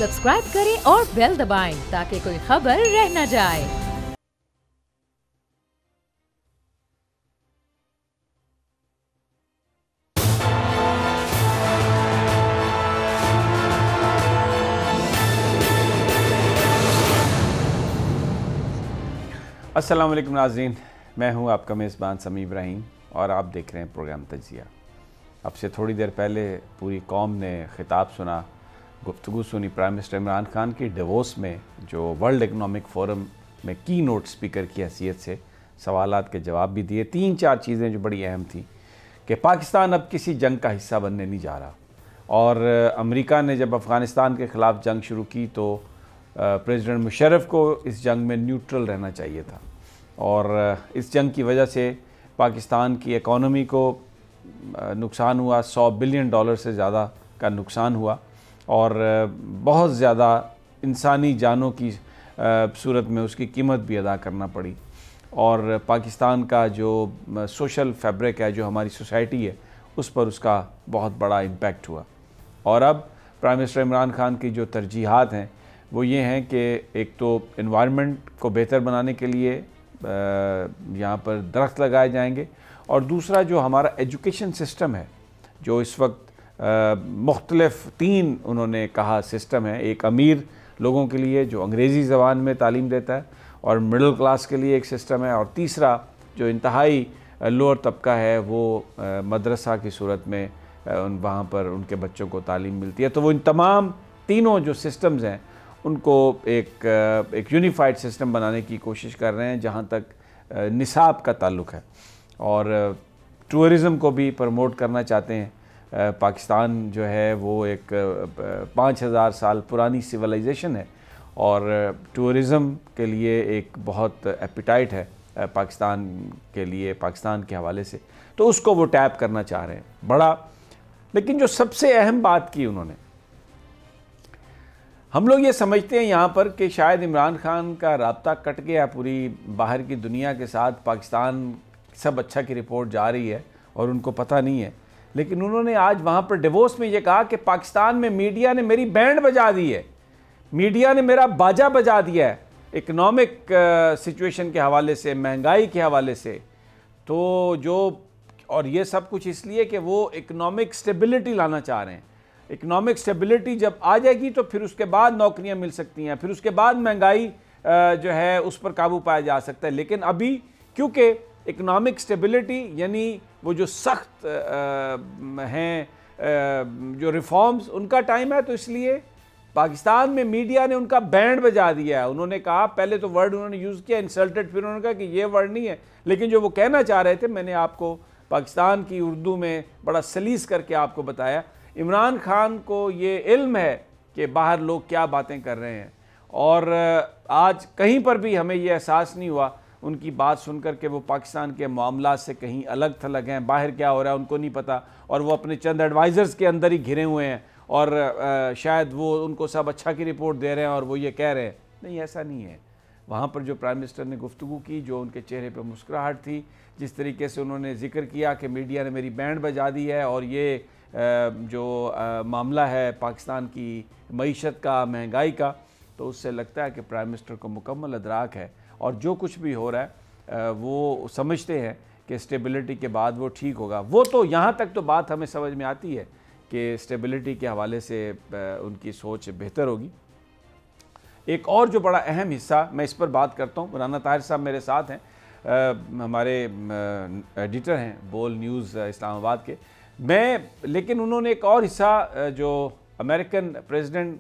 Subscribe करें और bell दबाएं ताकि कोई खबर रह न जाए। अस्सलाम वालेकुम नाज़रीन, मैं हूं आपका मेज़बान समी इब्राहिम और आप देख रहे हैं प्रोग्राम तज्ज़िया। अब से थोड़ी देर पहले पूरी कौम ने ख़िताब सुना, गुफ्तगू सुनी प्राइम मिनिस्टर इमरान खान की डेवोस में, जो वर्ल्ड इकनॉमिक फ़ोरम में की नोट स्पीकर की हैसियत से सवालात के जवाब भी दिए। 3-4 चीज़ें जो बड़ी अहम थी कि पाकिस्तान अब किसी जंग का हिस्सा बनने नहीं जा रहा, और अमेरिका ने जब अफ़गानिस्तान के ख़िलाफ़ जंग शुरू की तो प्रेसिडेंट मुशर्रफ को इस जंग में न्यूट्रल रहना चाहिए था, और इस जंग की वजह से पाकिस्तान की इकॉनमी को नुकसान हुआ। $100 बिलियन से ज़्यादा का नुकसान हुआ और बहुत ज़्यादा इंसानी जानों की सूरत में उसकी कीमत भी अदा करना पड़ी। और पाकिस्तान का जो सोशल फैब्रिक है, जो हमारी सोसाइटी है, उस पर उसका बहुत बड़ा इम्पैक्ट हुआ। और अब प्राइम मिनिस्टर इमरान खान की जो तरजीहात हैं वो ये हैं कि एक तो एनवायरनमेंट को बेहतर बनाने के लिए यहाँ पर दरख्त लगाए जाएंगे, और दूसरा जो हमारा एजुकेशन सिस्टम है, जो इस वक्त मुख्तलिफ 3 उन्होंने कहा सिस्टम है। एक अमीर लोगों के लिए जो अंग्रेज़ी ज़बान में तालीम देता है, और मिडिल क्लास के लिए एक सिस्टम है, और तीसरा जो इंतहाई लोअर तबका है वो मदरसा की सूरत में वहाँ पर उनके बच्चों को तालीम मिलती है। तो वो इन तमाम तीनों जो सिस्टम्स हैं उनको एक यूनिफाइड सिस्टम बनाने की कोशिश कर रहे हैं, जहाँ तक निसाब का ताल्लुक़ है। और टूरिज़म को भी प्रमोट करना चाहते हैं। पाकिस्तान जो है वो एक 5000 साल पुरानी सिविलाइजेशन है, और टूरिज़म के लिए एक बहुत एपिटाइट है पाकिस्तान के लिए, पाकिस्तान के हवाले से, तो उसको वो टैप करना चाह रहे हैं बड़ा। लेकिन जो सबसे अहम बात की उन्होंने, हम लोग ये समझते हैं यहाँ पर कि शायद इमरान खान का राब्ता कट गया पूरी बाहर की दुनिया के साथ, पाकिस्तान सब अच्छा की रिपोर्ट जा रही है और उनको पता नहीं है। लेकिन उन्होंने आज वहाँ पर डिवोर्स में ये कहा कि पाकिस्तान में मीडिया ने मेरी बैंड बजा दी है, मीडिया ने मेरा बाजा बजा दिया है, इकनॉमिक सिचुएशन के हवाले से, महंगाई के हवाले से। तो जो, और ये सब कुछ इसलिए कि वो इकनॉमिक स्टेबिलिटी लाना चाह रहे हैं। इकनॉमिक स्टेबिलिटी जब आ जाएगी तो फिर उसके बाद नौकरियां मिल सकती हैं, फिर उसके बाद महंगाई जो है उस पर काबू पाया जा सकता है। लेकिन अभी क्योंकि इकनॉमिक स्टेबिलिटी यानी वो जो सख्त हैं जो रिफॉर्म्स, उनका टाइम है, तो इसलिए पाकिस्तान में मीडिया ने उनका बैंड बजा दिया है। उन्होंने कहा, पहले तो वर्ड उन्होंने यूज़ किया इंसल्टेड, फिर उन्होंने कहा कि ये वर्ड नहीं है, लेकिन जो वो कहना चाह रहे थे मैंने आपको पाकिस्तान की उर्दू में बड़ा सलीस करके आपको बताया। इमरान खान को ये इल्म है कि बाहर लोग क्या बातें कर रहे हैं, और आज कहीं पर भी हमें ये एहसास नहीं हुआ उनकी बात सुनकर के वो पाकिस्तान के मामला से कहीं अलग थलग हैं, बाहर क्या हो रहा है उनको नहीं पता, और वो अपने चंद एडवाइज़र्स के अंदर ही घिरे हुए हैं, और शायद वो उनको सब अच्छा की रिपोर्ट दे रहे हैं और वो ये कह रहे हैं। नहीं, ऐसा नहीं है। वहाँ पर जो प्राइम मिनिस्टर ने गुफ्तगू की, जो उनके चेहरे पर मुस्कुराहट थी, जिस तरीके से उन्होंने जिक्र किया कि मीडिया ने मेरी बैंड बजा दी है, और ये जो मामला है पाकिस्तान की मईशत का, महंगाई का, तो उससे लगता है कि प्राइम मिनिस्टर को मुकम्मल अदराक है, और जो कुछ भी हो रहा है वो समझते हैं कि स्टेबिलिटी के बाद वो ठीक होगा। वो तो यहाँ तक तो बात हमें समझ में आती है कि स्टेबिलिटी के हवाले से उनकी सोच बेहतर होगी। एक और जो बड़ा अहम हिस्सा, मैं इस पर बात करता हूँ, राना ताहिर साहब मेरे साथ हैं, हमारे एडिटर हैं बोल न्यूज़ इस्लामाबाद के। लेकिन उन्होंने एक और हिस्सा जो अमेरिकन प्रेसिडेंट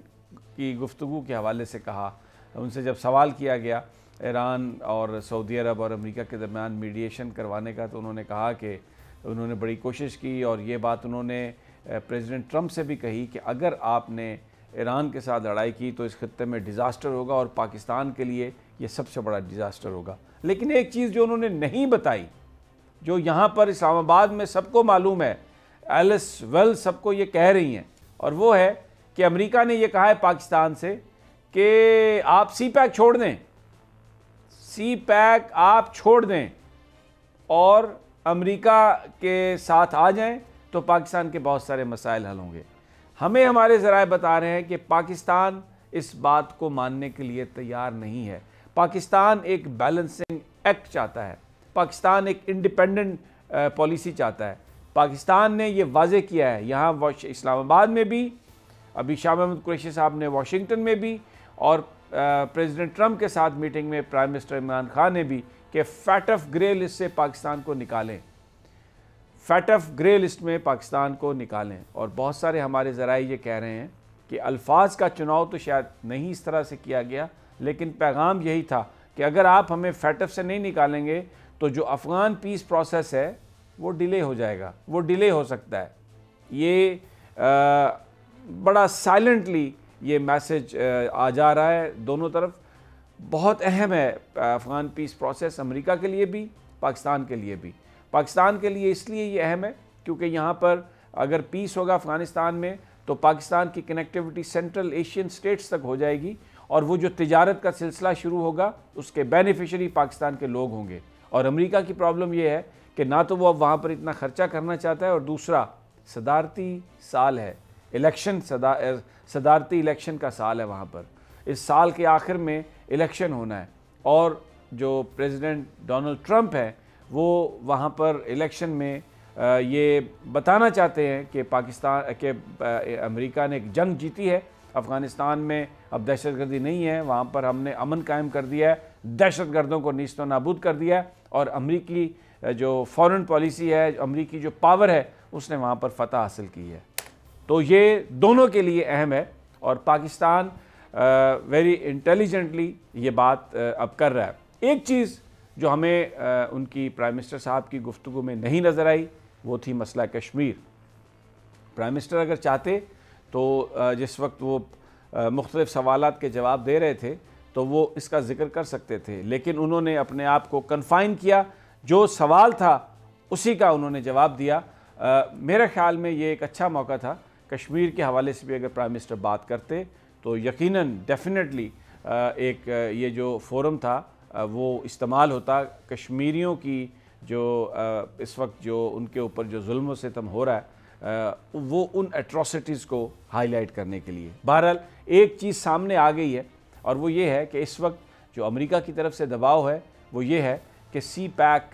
की गुफ्तगू के हवाले से कहा, उनसे जब सवाल किया गया ईरान और सऊदी अरब और अमेरिका के दरमियान मीडिएशन करवाने का, तो उन्होंने कहा कि उन्होंने बड़ी कोशिश की, और ये बात उन्होंने प्रेसिडेंट ट्रंप से भी कही कि अगर आपने ईरान के साथ लड़ाई की तो इस खत्ते में डिज़ास्टर होगा, और पाकिस्तान के लिए ये सबसे बड़ा डिज़ास्टर होगा। लेकिन एक चीज़ जो उन्होंने नहीं बताई, जो यहाँ पर इस्लामाबाद में सबको मालूम है, एलिस वेल्स सबको ये कह रही हैं, और वो है कि अमेरिका ने ये कहा है पाकिस्तान से कि आप सी पैक छोड़ दें, सी पैक आप छोड़ दें और अमेरिका के साथ आ जाएं, तो पाकिस्तान के बहुत सारे मसाइल हल होंगे। हमें हमारे ज़राए बता रहे हैं कि पाकिस्तान इस बात को मानने के लिए तैयार नहीं है। पाकिस्तान एक बैलेंसिंग एक्ट चाहता है, पाकिस्तान एक इंडिपेंडेंट पॉलिसी चाहता है। पाकिस्तान ने ये वाजे किया है यहाँ इस्लामाबाद में भी, अभी शाह महमूद कुरैशी साहब ने वाशिंगटन में भी, और प्रेसिडेंट ट्रंप के साथ मीटिंग में प्राइम मिनिस्टर इमरान खान ने भी, कि फैटफ ग्रे लिस्ट से पाकिस्तान को निकालें, फैटफ ग्रे लिस्ट में पाकिस्तान को निकालें। और बहुत सारे हमारे ज़राए ये कह रहे हैं कि अल्फाज का चुनाव तो शायद नहीं इस तरह से किया गया, लेकिन पैगाम यही था कि अगर आप हमें फैटफ से नहीं निकालेंगे तो जो अफ़गान पीस प्रोसेस है वो डिले हो जाएगा, वो डिले हो सकता है। ये बड़ा साइलेंटली ये मैसेज आ जा रहा है दोनों तरफ। बहुत अहम है अफ़गान पीस प्रोसेस, अमेरिका के लिए भी, पाकिस्तान के लिए भी। पाकिस्तान के लिए इसलिए ये अहम है क्योंकि यहाँ पर अगर पीस होगा अफ़गानिस्तान में तो पाकिस्तान की कनेक्टिविटी सेंट्रल एशियन स्टेट्स तक हो जाएगी, और वो जो तिजारत का सिलसिला शुरू होगा उसके बेनिफिशरी पाकिस्तान के लोग होंगे। और अमेरिका की प्रॉब्लम ये है कि ना तो वो अब वहाँ पर इतना ख़र्चा करना चाहता है, और दूसरा सदारती साल है, इलेक्शन सदारती इलेक्शन का साल है वहाँ पर। इस साल के आखिर में इलेक्शन होना है, और जो प्रेसिडेंट डोनाल्ड ट्रंप है वो वहाँ पर इलेक्शन में ये बताना चाहते हैं कि पाकिस्तान के अमेरिका ने एक जंग जीती है अफ़गानिस्तान में, अब दहशतगर्दी नहीं है, वहाँ पर हमने अमन कायम कर दिया है, दहशतगर्दों को नीस्तो नाबूद कर दिया है, और अमेरिकी जो फॉरेन पॉलिसी है, अमेरिकी जो पावर है, उसने वहाँ पर फतह हासिल की है। तो ये दोनों के लिए अहम है, और पाकिस्तान वेरी इंटेलिजेंटली ये बात अब कर रहा है। एक चीज़ जो हमें उनकी प्राइम मिनिस्टर साहब की गुफ्तगू में नहीं नज़र आई वो थी मसला कश्मीर। प्राइम मिनिस्टर अगर चाहते तो जिस वक्त वो मुख्तलिफ सवालात के जवाब दे रहे थे तो वो इसका ज़िक्र कर सकते थे, लेकिन उन्होंने अपने आप को कन्फाइन किया, जो सवाल था उसी का उन्होंने जवाब दिया। मेरे ख़्याल में ये एक अच्छा मौका था, कश्मीर के हवाले से भी अगर प्राइम मिनिस्टर बात करते तो यकीनन डेफिनेटली एक ये जो फोरम था वो इस्तेमाल होता कश्मीरियों की जो इस वक्त जो उनके ऊपर जो जुल्म सितम हो रहा है वो उन एट्रोसिटीज़ को हाईलाइट करने के लिए। बहरहाल एक चीज़ सामने आ गई है, और वो ये है कि इस वक्त जो अमेरिका की तरफ से दबाव है वो ये है कि सी पैक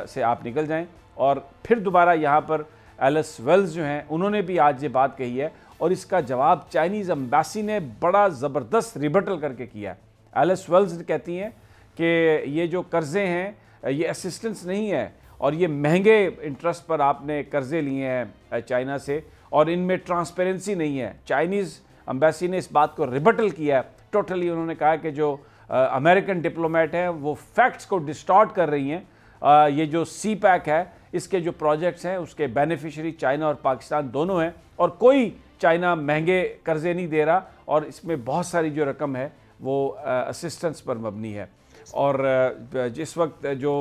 से आप निकल जाएं, और फिर दोबारा यहाँ पर एलिस वेल्स जो हैं उन्होंने भी आज ये बात कही है, और इसका जवाब चाइनीज़ एम्बेसी ने बड़ा ज़बरदस्त रिबटल करके किया है। एलिस वेल्स कहती हैं कि ये जो कर्ज़े हैं ये असिस्टेंस नहीं है, और ये महंगे इंटरेस्ट पर आपने कर्ज़े लिए हैं चाइना से, और इनमें ट्रांसपेरेंसी नहीं है। चाइनीज़ एम्बेसी ने इस बात को रिबटल किया है टोटली। उन्होंने कहा कि जो अमेरिकन डिप्लोमेट हैं वो फैक्ट्स को डिस्टॉर्ट कर रही हैं। ये जो सी पैक है इसके जो प्रोजेक्ट्स हैं उसके बेनिफिशरी चाइना और पाकिस्तान दोनों हैं, और कोई चाइना महंगे कर्ज़े नहीं दे रहा, और इसमें बहुत सारी जो रकम है वो असिस्टेंस पर मबनी है। और जिस वक्त जो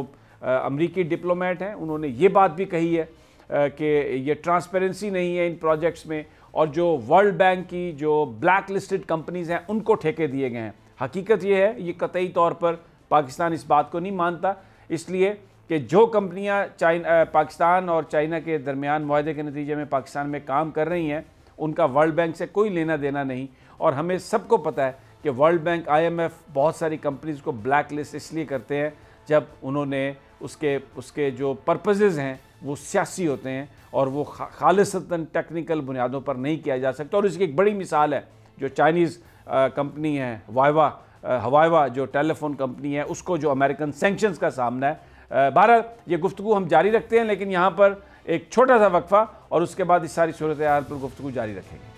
अमरीकी डिप्लोमेट हैं उन्होंने ये बात भी कही है कि ये ट्रांसपेरेंसी नहीं है इन प्रोजेक्ट्स में, और जो वर्ल्ड बैंक की जो ब्लैक लिस्टेड कंपनीज़ हैं उनको ठेके दिए गए हैं। हकीकत ये है, ये कतई तौर पर पाकिस्तान इस बात को नहीं मानता, इसलिए कि जो कंपनियां पाकिस्तान और चाइना के दरमियान मुआहदे के नतीजे में पाकिस्तान में काम कर रही हैं उनका वर्ल्ड बैंक से कोई लेना देना नहीं। और हमें सबको पता है कि वर्ल्ड बैंक, IMF बहुत सारी कंपनीज़ को ब्लैक लिस्ट इसलिए करते हैं जब उन्होंने उसके जो पर्पसेस हैं वो सियासी होते हैं, और वो खालिसतन टेक्निकल बुनियादों पर नहीं किया जा सकता। और इसकी एक बड़ी मिसाल है जो चाइनीज़ कंपनी है हवाईवा जो टेलीफोन कंपनी है, उसको जो अमेरिकन सैंक्शंस का सामना है। बहरहाल ये गुफ्तगू हम जारी रखते हैं, लेकिन यहाँ पर एक छोटा सा वक्फा, और उसके बाद इस सारी सूरत हाल पर गुफ्तगू जारी रखेंगे।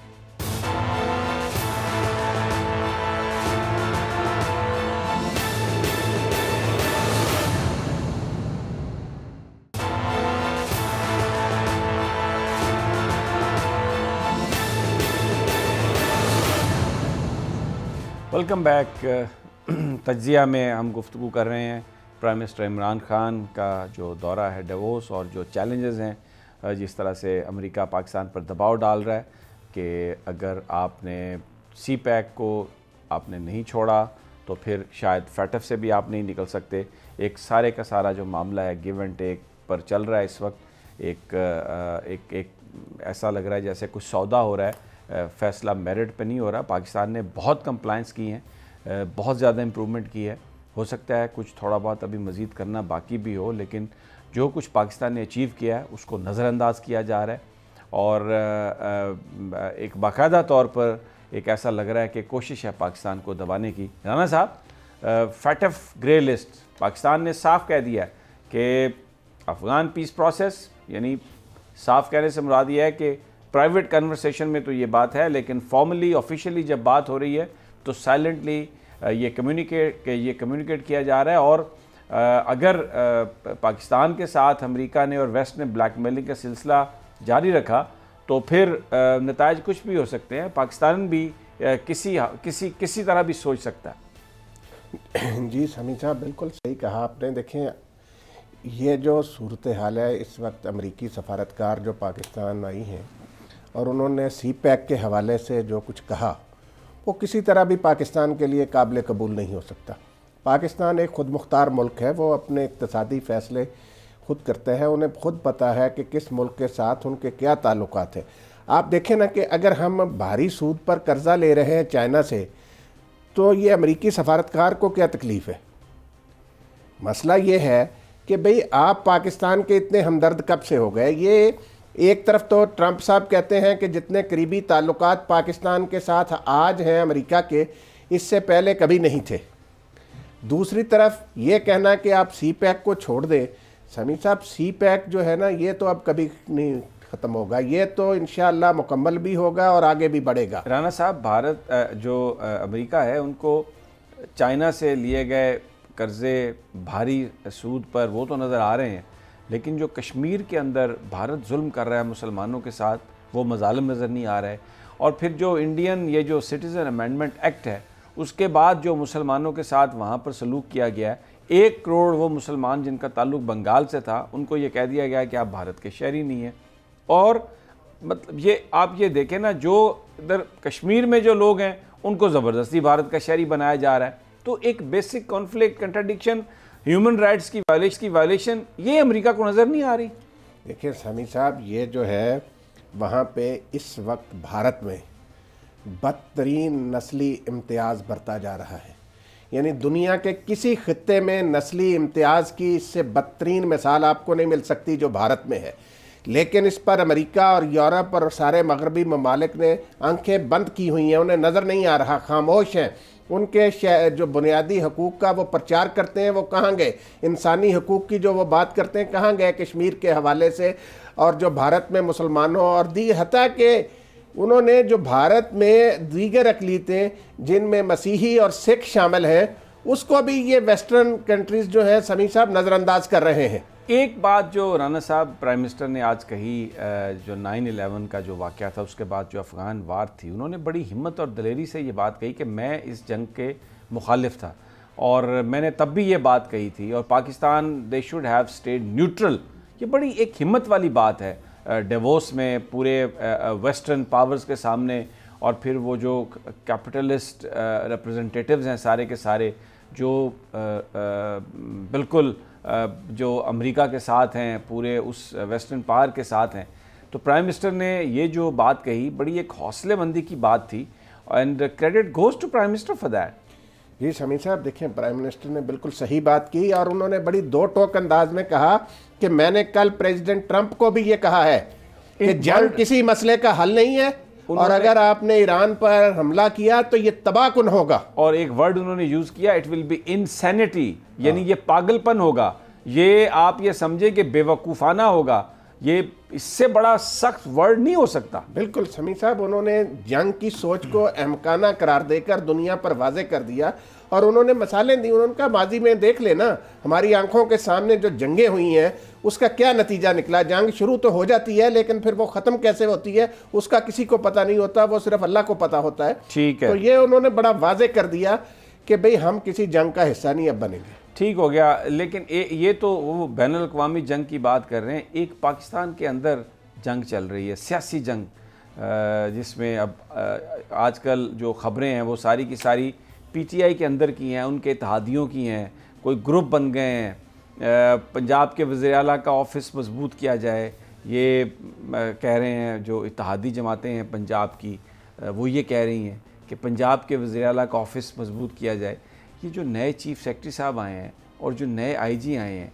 Welcome back. तज्ज़िया में हम गुफ्तगू कर रहे हैं प्राइम मिनिस्टर इमरान खान का जो दौरा है डेवोस, और जो चैलेंजेस हैं जिस तरह से अमेरिका पाकिस्तान पर दबाव डाल रहा है कि अगर आपने सी पैक को आपने नहीं छोड़ा तो फिर शायद फैटफ से भी आप नहीं निकल सकते। एक सारे का सारा जो मामला है गिव एंड टेक पर चल रहा है इस वक्त। एक ऐसा लग रहा है जैसे कुछ सौदा हो रहा है, फ़ैसला मेरिट पे नहीं हो रहा। पाकिस्तान ने बहुत कंप्लाइंस की हैं, बहुत ज़्यादा इम्प्रूवमेंट की है। हो सकता है कुछ थोड़ा बहुत अभी मज़ीद करना बाकी भी हो, लेकिन जो कुछ पाकिस्तान ने अचीव किया है उसको नज़रअंदाज किया जा रहा है और एक बाकायदा तौर पर एक ऐसा लग रहा है कि कोशिश है पाकिस्तान को दबाने की। राना साहब, फैटफ ग्रे लिस्ट पाकिस्तान ने साफ कह दिया है कि अफ़गान पीस प्रोसेस, यानी साफ कहने से मुराद ये है कि प्राइवेट कन्वर्सेशन में तो ये बात है, लेकिन फॉर्मली ऑफिशियली जब बात हो रही है तो साइलेंटली ये कम्युनिकेट किया जा रहा है। और अगर पाकिस्तान के साथ अमेरिका ने और वेस्ट ने ब्लैकमेलिंग का सिलसिला जारी रखा तो फिर नताइज कुछ भी हो सकते हैं। पाकिस्तान भी किसी तरह भी सोच सकता है। जी समीर साहब, बिल्कुल सही कहा आपने। देखें, ये जो सूरत हाल है इस वक्त, अमरीकी सफारतकार जो पाकिस्तान आई हैं और उन्होंने CPEC के हवाले से जो कुछ कहा वो किसी तरह भी पाकिस्तान के लिए काबिल कबूल नहीं हो सकता। पाकिस्तान एक खुद मुख्तार मुल्क है, वो अपने इक़्तिसादी फ़ैसले खुद करते हैं, उन्हें खुद पता है कि किस मुल्क के साथ उनके क्या ताल्लुकात हैं। आप देखें ना कि अगर हम भारी सूद पर कर्ज़ा ले रहे हैं चाइना से, तो ये अमरीकी सफारतकार को क्या तकलीफ़ है? मसला ये है कि भाई आप पाकिस्तान के इतने हमदर्द कब से हो गए? ये एक तरफ तो ट्रंप साहब कहते हैं कि जितने करीबी ताल्लुकात पाकिस्तान के साथ आज हैं अमेरिका के, इससे पहले कभी नहीं थे। दूसरी तरफ ये कहना कि आप CPEC को छोड़ दें, समीर साहब CPEC जो है ना, ये तो अब कभी नहीं ख़त्म होगा, ये तो इंशाअल्लाह मुकम्मल भी होगा और आगे भी बढ़ेगा। राना साहब, भारत जो अमेरिका है उनको चाइना से लिए गए कर्ज़े भारी सूद पर वो तो नज़र आ रहे हैं, लेकिन जो कश्मीर के अंदर भारत जुल्म कर रहा है मुसलमानों के साथ, वो मज़ालिम नज़र नहीं आ रहा है। और फिर जो इंडियन ये जो सिटीज़न अमेंडमेंट एक्ट है, उसके बाद जो मुसलमानों के साथ वहाँ पर सलूक किया गया है, 1 करोड़ वो मुसलमान जिनका ताल्लुक़ बंगाल से था, उनको ये कह दिया गया है कि आप भारत के शहरी नहीं हैं। और मतलब ये आप ये देखें ना, जो इधर कश्मीर में जो लोग हैं उनको ज़बरदस्ती भारत का शहरी बनाया जा रहा है। तो एक basic conflict, contradiction, human rights की वायलेशन ये अमेरिका को नज़र नहीं आ रही। देखिए समीर साहब, ये जो है वहाँ पे इस वक्त भारत में बदतरीन नस्ली इम्तियाज़ बरता जा रहा है। यानी दुनिया के किसी खित्ते में नस्ली इम्तियाज़ की इससे बदतरीन मिसाल आपको नहीं मिल सकती जो भारत में है। लेकिन इस पर अमेरिका और यूरोप और सारे मगरबी ममालिक ने आंखें बंद की हुई हैं, उन्हें नज़र नहीं आ रहा, खामोश हैं। उनके जो बुनियादी हकूक़ का वो प्रचार करते हैं वो कहाँ गए? इंसानी हकूक़ की जो वो बात करते हैं कहाँ गए कश्मीर के हवाले से? और जो भारत में मुसलमानों और हत्ता के उन्होंने जो भारत में दीगर अक़लीतें जिनमें मसीही और सिख शामिल हैं, उसको भी ये वेस्टर्न कंट्रीज़ जो हैं समीर साहब नज़रअंदाज कर रहे हैं। एक बात जो राना साहब प्राइम मिनिस्टर ने आज कही, जो 9/11 का जो वाक़या था उसके बाद जो अफ़गान वार थी, उन्होंने बड़ी हिम्मत और दलेरी से ये बात कही कि मैं इस जंग के मुखालिफ था और मैंने तब भी ये बात कही थी और Pakistan they should have stayed neutral. ये बड़ी एक हिम्मत वाली बात है डेवोस में पूरे वेस्टर्न पावर्स के सामने। और फिर वो जो कैपिटलिस्ट रिप्रेजेंटेटिव्स हैं सारे के सारे, जो बिल्कुल जो अमेरिका के साथ हैं, पूरे उस वेस्टर्न पावर के साथ हैं, तो प्राइम मिनिस्टर ने ये जो बात कही बड़ी एक हौसलेमंदी की बात थी and credit goes to prime minister for that. जी समीर साहब, देखें प्राइम मिनिस्टर ने बिल्कुल सही बात की और उन्होंने बड़ी दो टोक अंदाज में कहा कि मैंने कल प्रेसिडेंट ट्रंप को भी ये कहा है कि जंग किसी मसले का हल नहीं है और अगर आपने ईरान पर हमला किया तो ये तबाहकुन होगा। और एक वर्ड उन्होंने यूज किया, इट विल बी इनसैनिटी, यानी ये पागलपन होगा, ये आप ये समझे कि बेवकूफ़ाना होगा। ये इससे बड़ा सख्त वर्ड नहीं हो सकता। बिल्कुल समीर साहब, उन्होंने जंग की सोच को अहमकाना करार देकर दुनिया पर वाजे कर दिया और उन्होंने मिसालें दी। उनका माजी में देख लेना, हमारी आंखों के सामने जो जंगें हुई हैं उसका क्या नतीजा निकला। जंग शुरू तो हो जाती है लेकिन फिर वो ख़त्म कैसे होती है उसका किसी को पता नहीं होता, वो सिर्फ अल्लाह को पता होता है। ठीक है, तो ये उन्होंने बड़ा वाजे कर दिया कि भाई हम किसी जंग का हिस्सा नहीं अब बनेंगे। ठीक हो गया। लेकिन ये तो वो बैनुल अक़वामी जंग की बात कर रहे हैं, एक पाकिस्तान के अंदर जंग चल रही है, सियासी जंग, जिसमें अब आजकल जो ख़बरें हैं वो सारी की सारी PTI के अंदर की हैं, उनके इत्तेहादियों की हैं, कोई ग्रुप बन गए हैं। पंजाब के वज़ीर आला का ऑफिस मजबूत किया जाए, ये कह रहे हैं जो इत्तेहादी जमातें हैं पंजाब की। वो ये कह रही हैं कि पंजाब के वज़ीर आला का ऑफिस मजबूत किया जाए। ये जो नए चीफ़ सेक्रेटरी साहब आए हैं और जो नए आईजी आए हैं,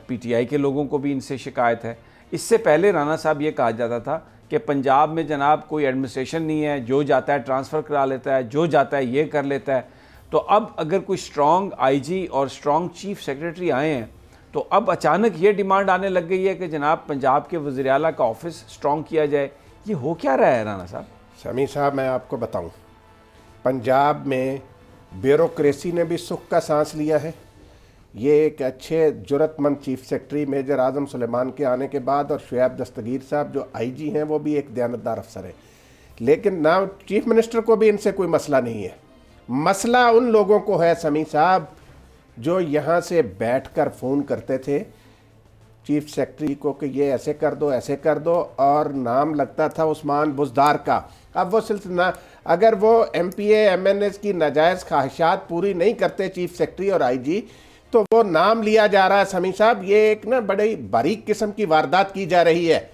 पीटीआई के लोगों को भी इनसे शिकायत है। इससे पहले राना साहब ये कहा जाता था कि पंजाब में जनाब कोई एडमिनिस्ट्रेशन नहीं है, जो जाता है ट्रांसफ़र करा लेता है, जो जाता है ये कर लेता है। तो अब अगर कोई स्ट्रॉन्ग आईजी और स्ट्रॉन्ग चीफ सेक्रेटरी आए हैं तो अब अचानक ये डिमांड आने लग गई है कि जनाब पंजाब के वज़ीर आला का ऑफिस स्ट्रॉन्ग किया जाए। ये हो क्या रहा है राना साहब? समी साहब, मैं आपको बताऊं, पंजाब में ब्यूरोक्रेसी ने भी सुख का सांस लिया है। ये एक अच्छे जुरतमंद चीफ सेक्रेटरी मेजर आजम सुलेमान के आने के बाद और शुएब दस्तगीर साहब जो आईजी हैं वो भी एक दयानतदार अफसर है। लेकिन ना चीफ मिनिस्टर को भी इनसे कोई मसला नहीं है। मसला उन लोगों को है समी साहब जो यहाँ से बैठकर फ़ोन करते थे चीफ सेक्रेटरी को कि ये ऐसे कर दो, ऐसे कर दो, और नाम लगता था उस्मान बुज़दार का। अब वो सिलसिला, अगर वो MPA MNS की नाजायज़ ख्वाहिशात पूरी नहीं करते चीफ सेक्रेटरी और आईजी, तो वो नाम लिया जा रहा है समी साहब। ये एक ना बड़ी बारीक किस्म की वारदात की जा रही है।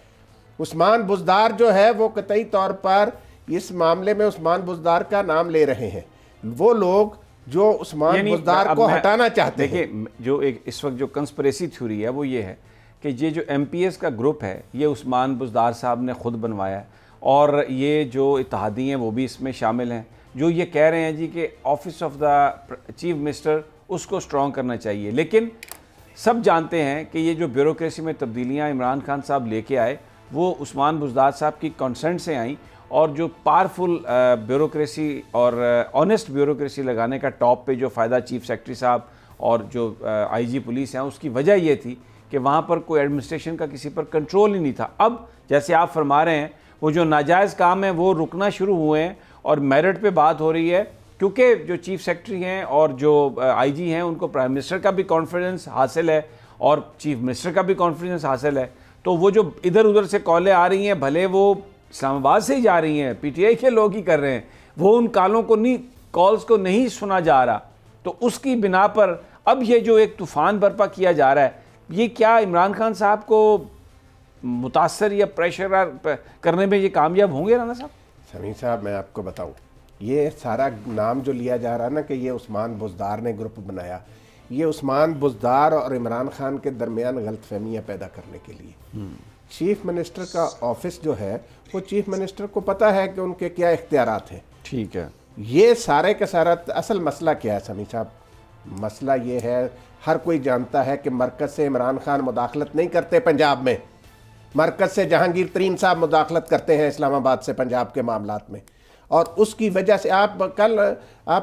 उस्मान बुज़दार जो है वो कतई तौर पर इस मामले में उस्मान बुज़दार का नाम ले रहे हैं वो लोग जो उस्मान बुज़दार को हटाना चाहते हैं। देखिए, जो एक इस वक्त जो कंस्पिरेसी थ्योरी है वो ये है कि ये जो MPS का ग्रुप है ये उस्मान बुज़दार साहब ने ख़ुद बनवाया है और ये जो इत्तेहादी हैं वो भी इसमें शामिल हैं, जो ये कह रहे हैं जी कि office of the chief minister उसको स्ट्रॉन्ग करना चाहिए। लेकिन सब जानते हैं कि ये जो ब्यूरोक्रेसी में तब्दीलियाँ इमरान खान साहब लेके आए वो उस्मान बुज़दार साहब की कंसेंट से आई, और जो पावरफुल ब्यूरोक्रेसी और ऑनेस्ट ब्यूरोक्रेसी लगाने का टॉप पे जो फ़ायदा चीफ सेक्रेटरी साहब और जो IG पुलिस हैं उसकी वजह ये थी कि वहाँ पर कोई एडमिनिस्ट्रेशन का किसी पर कंट्रोल ही नहीं था। अब जैसे आप फरमा रहे हैं वो जो नाजायज़ काम है वो रुकना शुरू हुए हैं और मेरिट पे बात हो रही है, क्योंकि जो चीफ सेक्रेटरी हैं और जो IG हैं उनको प्राइम मिनिस्टर का भी कॉन्फिडेंस हासिल है और चीफ मिनिस्टर का भी कॉन्फिडेंस हासिल है। तो वो जो इधर उधर से कॉलें आ रही हैं, भले वो इस्लामाबाद से ही जा रही हैं, PTI के लोग ही कर रहे हैं, वो उन कॉल्स को नहीं सुना जा रहा। तो उसकी बिना पर अब ये जो एक तूफ़ान बर्पा किया जा रहा है, ये क्या इमरान खान साहब को मुतासर या प्रेशर करने में ये कामयाब होंगे राना साहब? समी साहब, मैं आपको बताऊं, ये सारा नाम जो लिया जा रहा है ना कि ये उस्मान बुज़दार ने ग्रुप बनाया, ये उस्मान बुज़दार और इमरान खान के दरमियान गलतफहमियाँ पैदा करने के लिए। चीफ मिनिस्टर का ऑफिस जो है वो चीफ मिनिस्टर को पता है कि उनके क्या इख्तियारात हैं। ठीक है, ये सारे का सारा असल मसला क्या है समी साहब? मसला ये है, हर कोई जानता है कि मरकज़ से इमरान खान मुदाखलत नहीं करते पंजाब में। मरकज़ से जहांगीर तरीन साहब मुदाखलत करते हैं इस्लामाबाद से पंजाब के मामलात में, और उसकी वजह से आप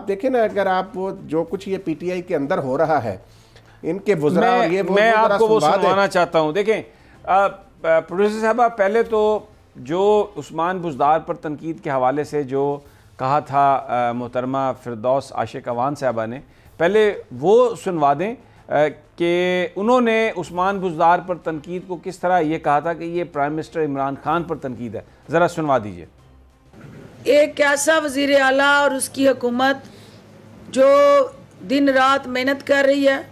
देखें ना, अगर आप वो जो कुछ ये PTI के अंदर हो रहा है, इनके वज़रा और ये मैं आपको वो सुनवाना चाहता हूँ। देखें प्रोड्यूसर साहब, पहले तो जो उस्मान बुज़दार पर तनकीद के हवाले से जो कहा था मोहतरमा फिरदौस आशिक अवान साहबा ने, पहले वो सुनवा दें कि उन्होंने उस्मान बुज़दार पर तनकीद को किस तरह ये कहा था कि ये प्राइम मिनिस्टर इमरान खान पर तनकीद है। ज़रा सुनवा दीजिए। एक ऐसा वज़ीर आला और उसकी हुकूमत जो दिन रात मेहनत कर रही है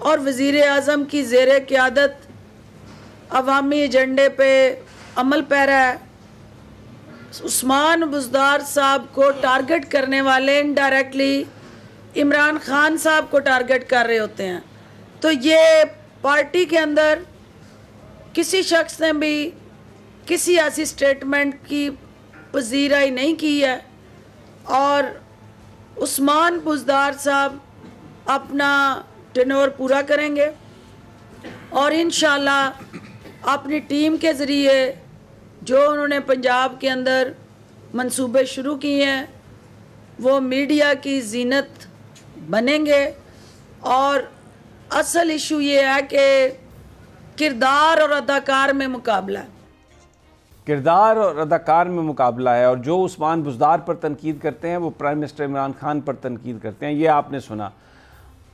और वज़ीर आज़म की ज़ेरे क़यादत अवामी एजेंडे पे अमल पैरा है, उस्मान बुज़दार साहब को टारगेट करने वाले इनडायरेक्टली इमरान खान साहब को टारगेट कर रहे होते हैं। तो ये पार्टी के अंदर किसी शख्स ने भी किसी ऐसी स्टेटमेंट की पजीराई नहीं की है, और उस्मान बुज़दार साहब अपना टेन्योर पूरा करेंगे और इंशाल्लाह अपनी टीम के ज़रिए जो उन्होंने पंजाब के अंदर मंसूबे शुरू किए हैं वो मीडिया की जीनत बनेंगे। और असल इशू ये है कि किरदार और अदाकार में मुकाबला है, किरदार और अदाकार में मुकाबला है, और जो उस्मान बुज़दार पर तनकीद करते हैं वो प्राइम मिनिस्टर इमरान खान पर तनकीद करते हैं। ये आपने सुना।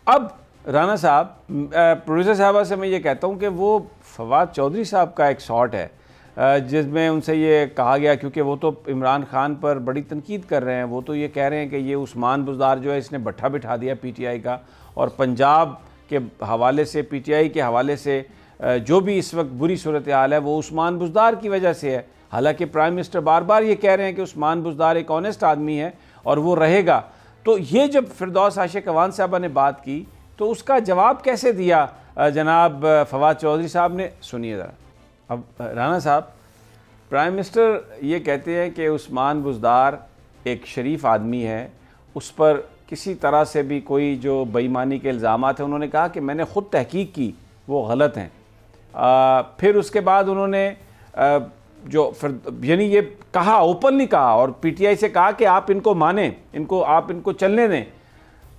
अब राना साहब, प्रोड्यूसर साहबा से मैं ये कहता हूँ कि वो फवाद चौधरी साहब का एक शॉट है जिसमें उनसे ये कहा गया, क्योंकि वो तो इमरान खान पर बड़ी तनकीद कर रहे हैं, वो तो ये कह रहे हैं कि ये उस्मान बुज़दार जो है इसने भट्ठा बिठा दिया PTI का, और पंजाब के हवाले से PTI के हवाले से जो भी इस वक्त बुरी सूरत हाल है वो उस्मान बुज़दार की वजह से है। हालांकि प्राइम मिनिस्टर बार बार ये कह रहे हैं कि उस्मान बुज़दार एक ऑनेस्ट आदमी है और वो रहेगा। तो ये जब फिरदौस आशिक अवान साहबा ने बात की तो उसका जवाब कैसे दिया जनाब फवाद चौधरी साहब ने, सुनिए ज़रा। अब राना साहब, प्राइम मिनिस्टर ये कहते हैं कि उस्मान बुज़दार एक शरीफ आदमी है, उस पर किसी तरह से भी कोई जो बेईमानी के इल्ज़ामात हैं, उन्होंने कहा कि मैंने ख़ुद तहकीक की, वो गलत हैं। फिर उसके बाद उन्होंने जो फिर यानी ये कहा, ओपनली कहा और पीटीआई से कहा कि आप इनको मानें, आप इनको चलने दें।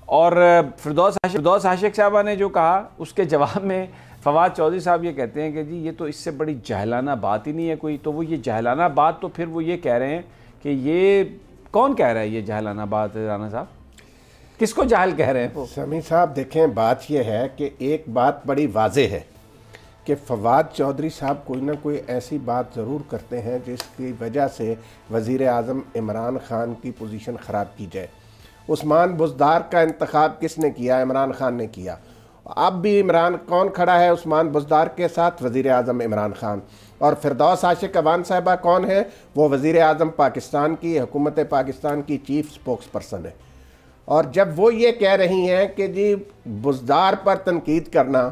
और फिरदौस आशिक साहबा ने जो कहा उसके जवाब में फवाद चौधरी साहब ये कहते हैं कि जी ये तो इससे बड़ी जाहिलाना बात ही नहीं है कोई। तो वो ये जाहिलाना बात, तो फिर वो ये कह रहे हैं कि ये कौन कह रहा है ये जाहिलाना बात, राना साहब किसको जाहिल कह रहे हैं वो? समी साहब देखें, बात यह है कि एक बात बड़ी वाज़ेह है कि फवाद चौधरी साहब कोई ना कोई ऐसी बात ज़रूर करते हैं जिसकी वजह से वज़ीर आज़म इमरान ख़ान की पोजीशन ख़राब की जाए। उस्मान बुज़दार का इंतखाब किसने किया? इमरान ख़ान ने किया। अब भी इमरान कौन खड़ा है उस्मान बुज़दार के साथ? वज़ीर आज़म इमरान ख़ान। और फिरदौस आशिक अवान साहिबा कौन है? वो वज़ीर आज़म पाकिस्तान की, हुकूमत पाकिस्तान की चीफ स्पोक्स पर्सन है। और जब वो ये कह रही हैं कि जी बुज़दार पर तनकीद करना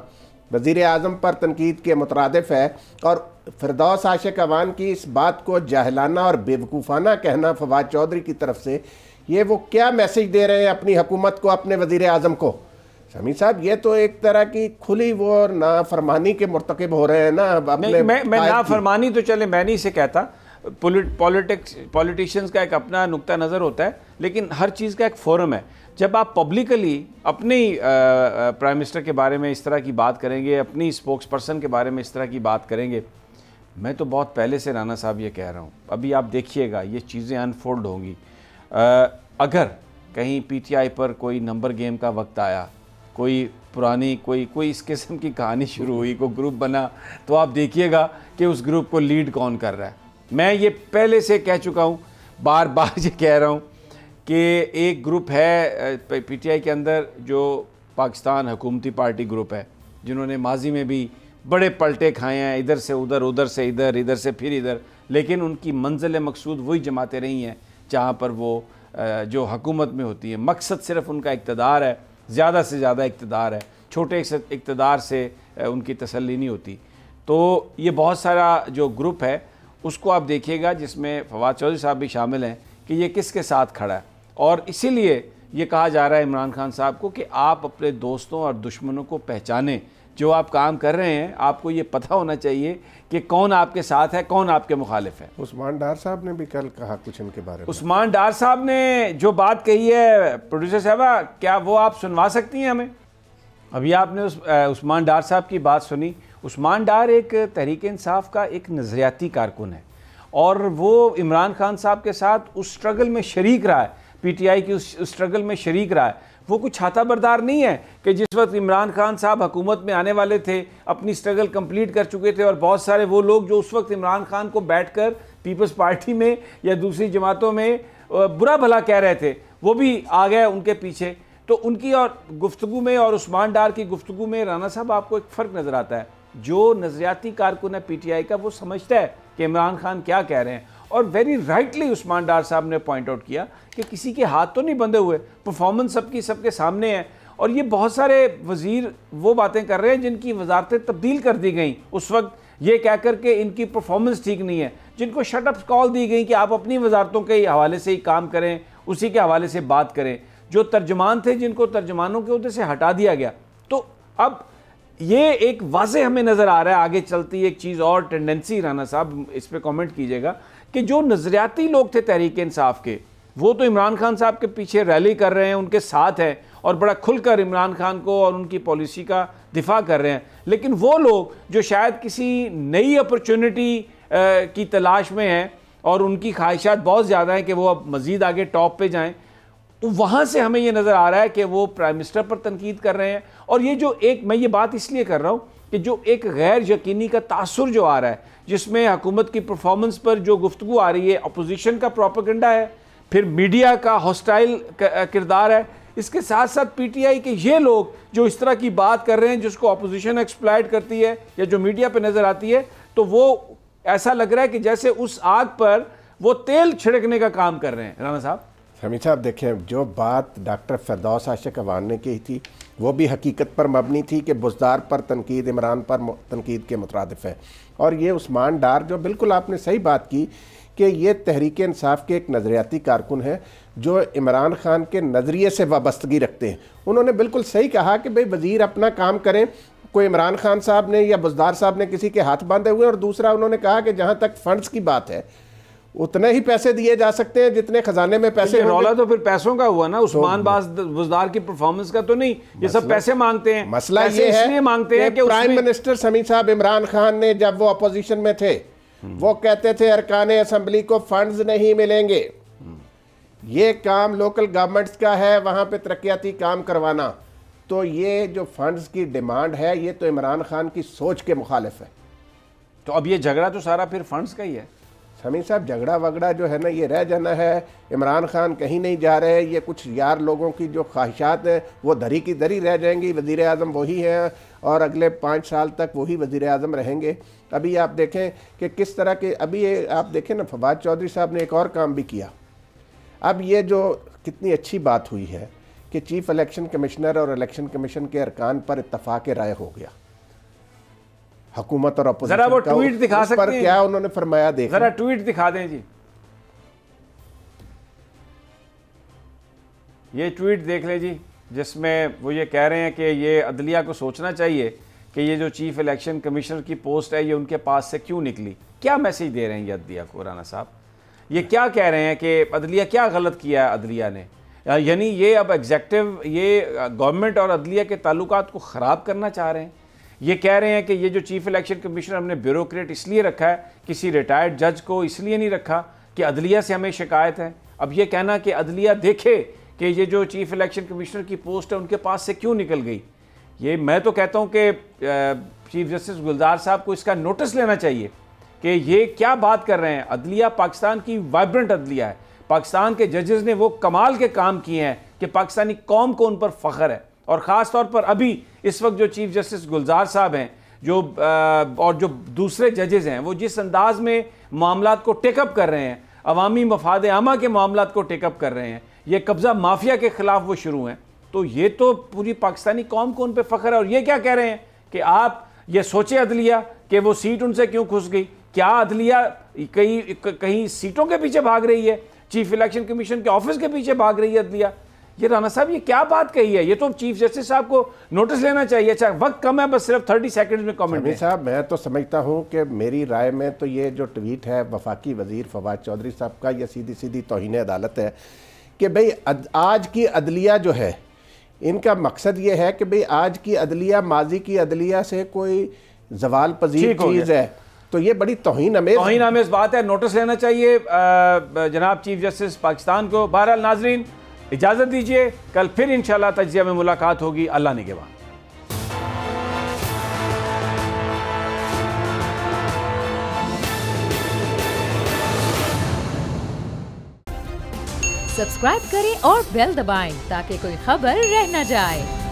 वज़ीर आज़म पर तनकीद के मुतरादिफ है, और फिरदौस आशिक अवान की इस बात को जाहिलाना और बेवकूफ़ाना कहना फवाद चौधरी की तरफ से, ये वो क्या मैसेज दे रहे हैं अपनी हुकूमत को, अपने वज़ीर आज़म को? शमी साहब ये तो एक तरह की खुली वो नाफरमानी के मुर्तकिब हो रहे हैं ना अपने। मैं नाफरमानी तो चले मैं नहीं से कहता, पॉलिटिशियंस का एक अपना नुक्ता नज़र होता है, लेकिन हर चीज़ का एक फोरम है। जब आप पब्लिकली अपने प्राइम मिनिस्टर के बारे में इस तरह की बात करेंगे, अपनी स्पोक्स पर्सन के बारे में इस तरह की बात करेंगे, मैं तो बहुत पहले से राना साहब ये कह रहा हूँ, अभी आप देखिएगा ये चीज़ें अनफोल्ड होंगी। अगर कहीं पीटीआई पर कोई नंबर गेम का वक्त आया, कोई पुरानी कोई इस किस्म की कहानी शुरू हुई, कोई ग्रुप बना, तो आप देखिएगा कि उस ग्रुप को लीड कौन कर रहा है। मैं ये पहले से कह चुका हूँ, बार बार ये कह रहा हूँ कि एक ग्रुप है पीटीआई के अंदर जो पाकिस्तान हुकूमती पार्टी ग्रुप है, जिन्होंने माजी में भी बड़े पलटे खाए हैं, इधर से उधर, उधर से इधर, इधर से फिर इधर, लेकिन उनकी मंजिल मकसूद वही जमाते रही हैं जहाँ पर वो जो हुकूमत में होती है। मकसद सिर्फ उनका इक़्तिदार है, ज़्यादा से ज़्यादा इक़्तिदार है, छोटे इक़्तिदार से उनकी तसल्ली नहीं होती। तो ये बहुत सारा जो ग्रुप है उसको आप देखिएगा, जिसमें फवाद चौधरी साहब भी शामिल हैं, कि ये किसके साथ खड़ा है। और इसीलिए ये कहा जा रहा है इमरान खान साहब को कि आप अपने दोस्तों और दुश्मनों को पहचानें। जो आप काम कर रहे हैं आपको ये पता होना चाहिए कि कौन आपके साथ है, कौन आपके मुखालिफ है। उस्मान डार साहब ने भी कल कहा कुछ इनके बारे में। उस्मान डार साहब ने जो बात कही है, प्रोड्यूसर साहबा क्या वो आप सुनवा सकती हैं हमें? अभी आपने उस्मान डार साहब की बात सुनी। उस्मान डार एक तहरीक इंसाफ का एक नज़रियाती कारकुन है और वो इमरान खान साहब के साथ उस स्ट्रगल में शरीक रहा है, पीटीआई की उस स्ट्रगल में शरीक रहा है। वो कुछ छाता बरदार नहीं है कि जिस वक्त इमरान खान साहब हुकूमत में आने वाले थे, अपनी स्ट्रगल कंप्लीट कर चुके थे, और बहुत सारे वो लोग जो उस वक्त इमरान खान को बैठकर पीपल्स पार्टी में या दूसरी जमातों में बुरा भला कह रहे थे, वो भी आ गए उनके पीछे। तो उनकी और गुफ्तगू में और उस्मान डार की गुफ्तगू में राना साहब आपको एक फ़र्क नज़र आता है। जो नज़रियाती कारकुन है पीटीआई का, वो समझता है कि इमरान खान क्या कह रहे हैं, और वेरी राइटली उस्मान डार साहब ने पॉइंट आउट किया कि किसी के हाथ तो नहीं बंधे हुए, परफॉर्मेंस सबके सामने है। और ये बहुत सारे वज़ीर वो बातें कर रहे हैं जिनकी वजारतें तब्दील कर दी गई उस वक्त ये कह कर के इनकी परफॉर्मेंस ठीक नहीं है, जिनको शट अप कॉल दी गई कि आप अपनी वजारतों के हवाले से ही काम करें, उसी के हवाले से बात करें। जो तर्जमान थे जिनको तर्जमानों के उहदे से हटा दिया गया। तो अब ये एक वाज़े हमें नज़र आ रहा है। आगे चलती एक चीज़ और टेंडेंसी, राना साहब इस पर कमेंट कीजिएगा, कि जो नज़रियाती लोग थे तहरीक इंसाफ के, वो तो इमरान खान साहब के पीछे रैली कर रहे हैं, उनके साथ हैं और बड़ा खुलकर इमरान खान को और उनकी पॉलिसी का दिफा कर रहे हैं। लेकिन वो लोग जो शायद किसी नई अपॉर्चुनिटी की तलाश में हैं और उनकी ख्वाहिशात बहुत ज़्यादा हैं कि वो अब मज़ीद आगे टॉप पे जाएं, वहाँ से हमें ये नज़र आ रहा है कि वो प्राइम मिनिस्टर पर तनकीद कर रहे हैं। और ये जो एक, मैं ये बात इसलिए कर रहा हूँ कि जो एक गैर यकीनी का तासुर जो आ रहा है, जिसमें हुकूमत की परफॉर्मेंस पर जो गुफ्तगू आ रही है, अपोजिशन का प्रोपेगेंडा है, फिर मीडिया का हॉस्टाइल किरदार है, इसके साथ साथ पीटीआई के ये लोग जो इस तरह की बात कर रहे हैं जिसको अपोजिशन एक्सप्लॉइट करती है या जो मीडिया पे नज़र आती है, तो वो ऐसा लग रहा है कि जैसे उस आग पर वो तेल छिड़कने का काम कर रहे हैं। राना साहब, शमी साहब देखें, जो बात डॉक्टर फिरदौस आशिक अवान ने की थी वो भी हकीकत पर मबनी थी कि बुज़दार पर तनकीद इमरान पर तनकीद के मुतरादिफ है। और ये उस्मान डार जो बिल्कुल आपने सही बात की कि ये तहरीक इंसाफ के एक नज़रियाती कारकुन है जो इमरान खान के नज़रिए से वाबस्तगी रखते हैं। उन्होंने बिल्कुल सही कहा कि भाई वज़ीर अपना काम करें, कोई इमरान खान साहब ने या बुज़दार साहब ने किसी के हाथ बांधे हुए। और दूसरा उन्होंने कहा कि जहाँ तक फ़ंड्स की बात है उतने ही पैसे दिए जा सकते हैं जितने खजाने में पैसे। रौला तो फिर पैसों का हुआ ना, उस्मान बुज़दार की परफॉर्मेंस का तो नहीं। ये सब पैसे मांगते हैं। मसला ये है मांगते हैं कि प्राइम मिनिस्टर समी साहब इमरान खान ने जब वो अपोजिशन में थे वो कहते थे अरकाने असेंबली को फंड्स नहीं मिलेंगे, ये काम लोकल गवर्नमेंट्स का है, वहां पे तरक्याती काम करवाना। तो ये जो फंड्स की डिमांड है ये तो इमरान खान की सोच के मुखालिफ है। तो अब ये झगड़ा तो सारा फिर फंड्स का ही है। समी साहब, झगड़ा वगड़ा जो है ना ये रह जाना है। इमरान खान कहीं नहीं जा रहे। ये कुछ यार लोगों की जो ख्वाहिशात हैं वो धरी की धरी रह जाएंगी। वज़ीर आज़म वही हैं और अगले 5 साल तक वही वज़ीर आज़म रहेंगे। अभी आप देखें कि किस तरह के, अभी आप देखें ना, फवाद चौधरी साहब ने एक और काम भी किया। अब ये जो कितनी अच्छी बात हुई है कि चीफ इलेक्शन कमिश्नर और इलेक्शन कमीशन के अरकान पर इत्तफाक राय हो गया। हुकूमत और अपोजिशन जरा वो ट्वीट दिखा सकते हैं क्या उन्होंने फरमाया, देख जरा ट्वीट दिखा दें जी। ये ट्वीट देख लें जी, जिसमें वो ये कह रहे हैं कि ये अदलिया को सोचना चाहिए कि ये जो चीफ इलेक्शन कमिश्नर की पोस्ट है ये उनके पास से क्यों निकली। क्या मैसेज दे रहे हैं ये अदलिया को राना साहब? ये क्या कह रहे हैं कि अदलिया क्या गलत किया है अदलिया ने? यानी ये अब एग्जेक्टिव ये गवर्नमेंट और अदलिया के ताल्लुकात को ख़राब करना चाह रहे हैं। ये कह रहे हैं कि ये जो चीफ इलेक्शन कमिश्नर हमने ब्यूरोक्रेट इसलिए रखा है, किसी रिटायर्ड जज को इसलिए नहीं रखा कि अदलिया से हमें शिकायत है। अब ये कहना कि अदलिया देखे कि ये जो चीफ इलेक्शन कमिश्नर की पोस्ट है उनके पास से क्यों निकल गई, ये मैं तो कहता हूँ कि चीफ जस्टिस गुलजार साहब को इसका नोटिस लेना चाहिए कि ये क्या बात कर रहे हैं। अदलिया पाकिस्तान की वाइब्रेंट अदलिया है। पाकिस्तान के जजेस ने वो कमाल के काम किए हैं कि पाकिस्तानी कौम को उन पर फ़ख्र है। और ख़ास तौर पर अभी इस वक्त जो चीफ जस्टिस गुलजार साहब हैं जो और जो दूसरे जजेस हैं वो जिस अंदाज में मामलात को टेकअप कर रहे हैं, अवामी मफाद आमा के मामलात को टेकअप कर रहे हैं, ये कब्ज़ा माफिया के ख़िलाफ़ वो शुरू हैं, तो ये तो पूरी पाकिस्तानी कौम को उन पर फ़ख्र है। और ये क्या कह रहे हैं कि आप ये सोचे अदलिया कि वो सीट उनसे क्यों खुस गई। क्या अदलिया कहीं सीटों के पीछे भाग रही है? चीफ इलेक्शन कमीशन के ऑफिस के पीछे भाग रही है अदलिया? ये राना साहब ये क्या बात कही है? ये तो चीफ जस्टिस साहब को नोटिस लेना चाहिए। अच्छा वक्त कम है, बस सिर्फ 30 सेकंड में कमेंट साहब। मैं तो समझता हूँ कि मेरी राय में तो ये जो ट्वीट है वफाकी वजीर फवाद चौधरी साहब का, यह सीधी सीधी तौहीन अदालत है कि भाई आज की अदलिया जो है इनका मकसद ये है कि भाई आज की अदलिया माजी की अदलिया से कोई जवाल पजीर चीज़ है, तो ये बड़ी तौहीन अमेज़ बात है। नोटिस लेना चाहिए जनाब चीफ जस्टिस पाकिस्तान को। बहरहाल नाजरीन इजाज़त दीजिए, कल फिर इंशाअल्लाह तज्ज़िया में मुलाकात होगी। अल्लाह निगहबान। सब्सक्राइब करें और बेल दबाएं ताकि कोई खबर रह न जाए।